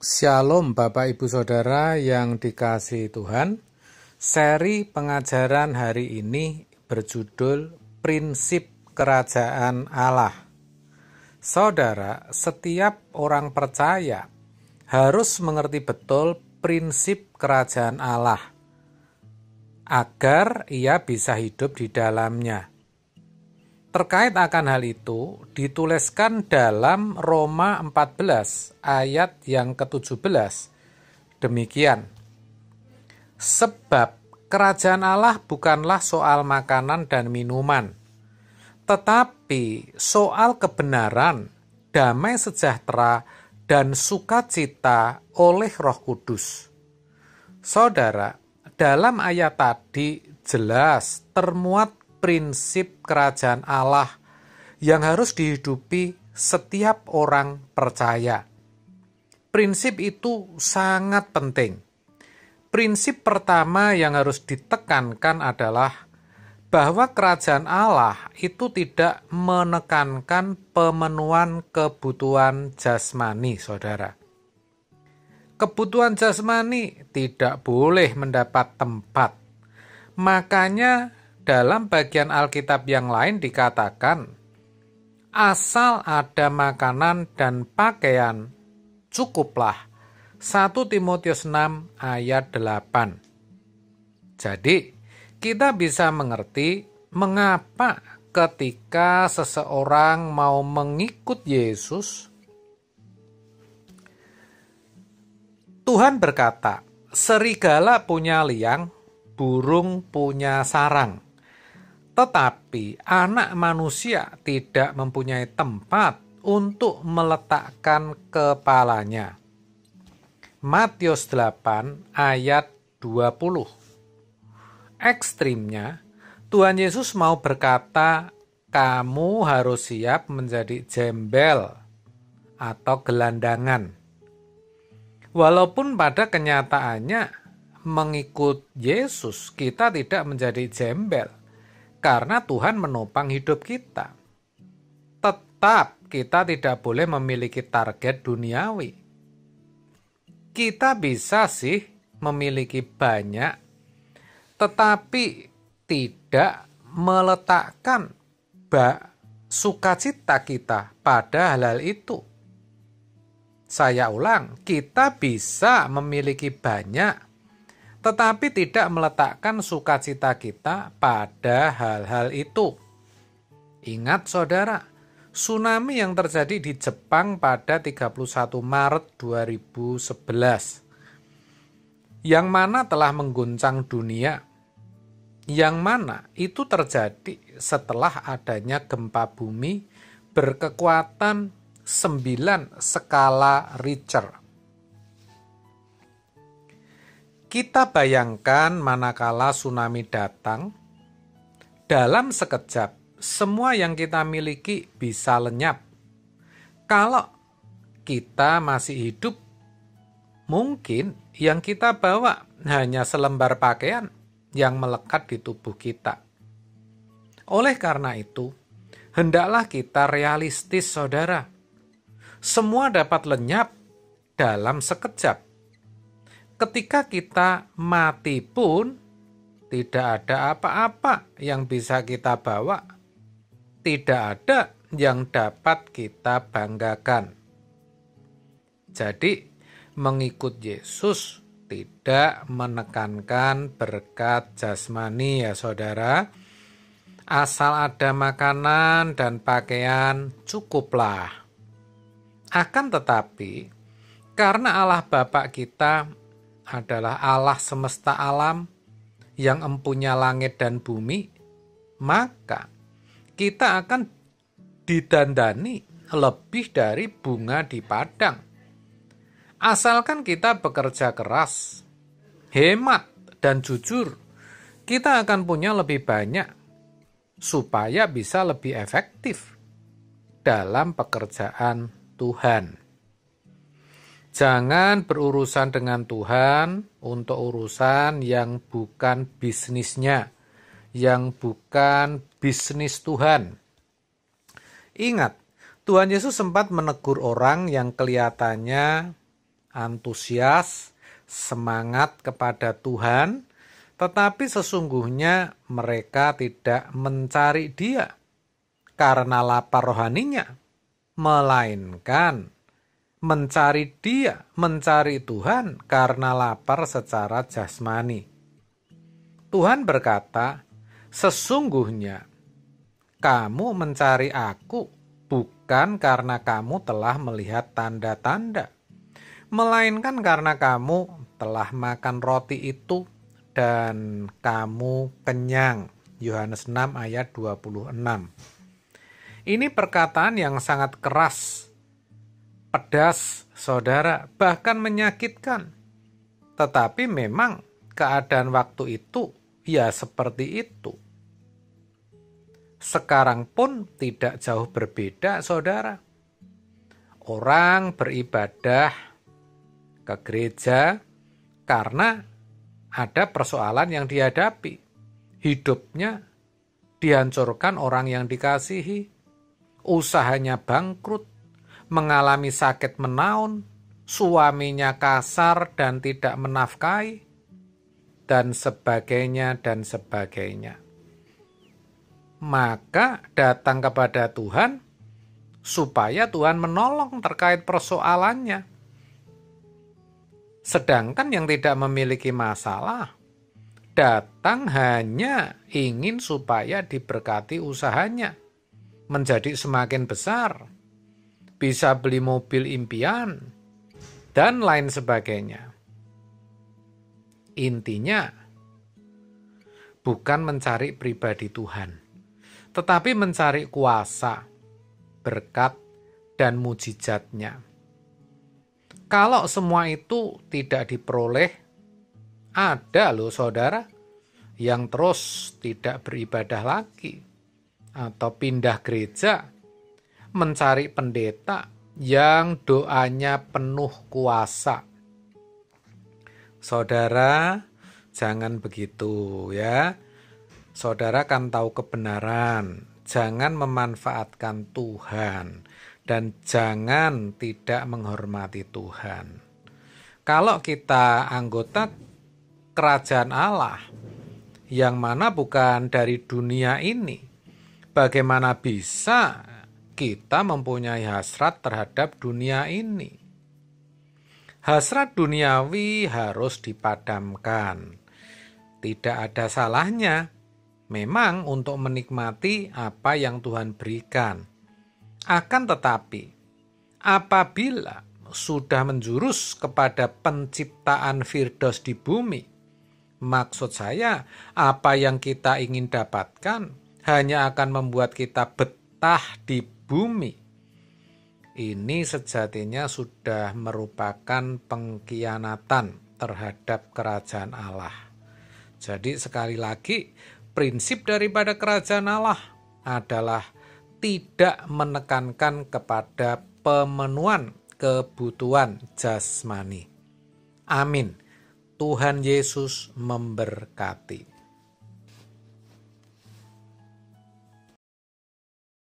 Shalom Bapak Ibu Saudara yang dikasihi Tuhan. Seri pengajaran hari ini berjudul Prinsip Kerajaan Allah. Saudara, setiap orang percaya harus mengerti betul prinsip kerajaan Allah agar ia bisa hidup di dalamnya. Terkait akan hal itu, dituliskan dalam Roma 14 ayat yang ke-17. Demikian, sebab kerajaan Allah bukanlah soal makanan dan minuman, tetapi soal kebenaran, damai sejahtera, dan sukacita oleh Roh Kudus. Saudara, dalam ayat tadi jelas termuat prinsip kerajaan Allah yang harus dihidupi setiap orang percaya. Prinsip itu sangat penting. Prinsip pertama yang harus ditekankan adalah bahwa kerajaan Allah itu tidak menekankan pemenuhan kebutuhan jasmani, saudara. Kebutuhan jasmani tidak boleh mendapat tempat. Makanya dalam bagian Alkitab yang lain dikatakan, asal ada makanan dan pakaian, cukuplah. 1 Timotius 6 ayat 8. Jadi, kita bisa mengerti mengapa ketika seseorang mau mengikut Yesus, Tuhan berkata, serigala punya liang, burung punya sarang, tetapi anak manusia tidak mempunyai tempat untuk meletakkan kepalanya. Matius 8 ayat 20. Ekstrimnya, Tuhan Yesus mau berkata, kamu harus siap menjadi jembel atau gelandangan. Walaupun pada kenyataannya mengikut Yesus kita tidak menjadi jembel, karena Tuhan menopang hidup kita. Tetap kita tidak boleh memiliki target duniawi. Kita bisa sih memiliki banyak, tetapi tidak meletakkan sukacita kita pada hal-hal itu. Saya ulang, kita bisa memiliki banyak, tetapi tidak meletakkan sukacita kita pada hal-hal itu. Ingat saudara, tsunami yang terjadi di Jepang pada 31 Maret 2011, yang mana telah mengguncang dunia, yang mana itu terjadi setelah adanya gempa bumi berkekuatan 9 skala Richter. Kita bayangkan manakala tsunami datang, dalam sekejap semua yang kita miliki bisa lenyap. Kalau kita masih hidup, mungkin yang kita bawa hanya selembar pakaian yang melekat di tubuh kita. Oleh karena itu, hendaklah kita realistis, saudara. Semua dapat lenyap dalam sekejap. Ketika kita mati pun, tidak ada apa-apa yang bisa kita bawa. Tidak ada yang dapat kita banggakan. Jadi, mengikut Yesus tidak menekankan berkat jasmani ya saudara. Asal ada makanan dan pakaian, cukuplah. Akan tetapi, karena Allah Bapa kita adalah Allah semesta alam yang empunya langit dan bumi, maka kita akan didandani lebih dari bunga di padang. Asalkan kita bekerja keras, hemat, dan jujur, kita akan punya lebih banyak supaya bisa lebih efektif dalam pekerjaan Tuhan. Jangan berurusan dengan Tuhan untuk urusan yang bukan bisnisnya, yang bukan bisnis Tuhan. Ingat, Tuhan Yesus sempat menegur orang yang kelihatannya antusias, semangat kepada Tuhan, tetapi sesungguhnya mereka tidak mencari Dia karena lapar rohaninya, melainkan mencari Dia, mencari Tuhan karena lapar secara jasmani. Tuhan berkata, sesungguhnya kamu mencari Aku bukan karena kamu telah melihat tanda-tanda, melainkan karena kamu telah makan roti itu dan kamu kenyang. Yohanes 6 ayat 26. Ini perkataan yang sangat keras, pedas, saudara, bahkan menyakitkan. Tetapi memang keadaan waktu itu ya seperti itu. Sekarang pun tidak jauh berbeda, saudara. Orang beribadah ke gereja karena ada persoalan yang dihadapi. Hidupnya dihancurkan orang yang dikasihi, usahanya bangkrut, mengalami sakit menaun, suaminya kasar dan tidak menafkahi, dan sebagainya, dan sebagainya. Maka datang kepada Tuhan supaya Tuhan menolong terkait persoalannya. Sedangkan yang tidak memiliki masalah datang hanya ingin supaya diberkati usahanya, menjadi semakin besar, bisa beli mobil impian, dan lain sebagainya. Intinya bukan mencari pribadi Tuhan, tetapi mencari kuasa, berkat, dan mujizatnya. Kalau semua itu tidak diperoleh, ada loh saudara yang terus tidak beribadah lagi, atau pindah gereja, mencari pendeta yang doanya penuh kuasa. Saudara, jangan begitu ya. Saudara kan tahu kebenaran, jangan memanfaatkan Tuhan, dan jangan tidak menghormati Tuhan. Kalau kita anggota kerajaan Allah, yang mana bukan dari dunia ini, bagaimana bisa kita mempunyai hasrat terhadap dunia ini? Hasrat duniawi harus dipadamkan. Tidak ada salahnya memang untuk menikmati apa yang Tuhan berikan. Akan tetapi, apabila sudah menjurus kepada penciptaan Firdaus di bumi, maksud saya, apa yang kita ingin dapatkan hanya akan membuat kita betah di bumi. Ini sejatinya sudah merupakan pengkhianatan terhadap kerajaan Allah. Jadi sekali lagi, prinsip daripada kerajaan Allah adalah tidak menekankan kepada pemenuhan kebutuhan jasmani. Amin. Tuhan Yesus memberkati.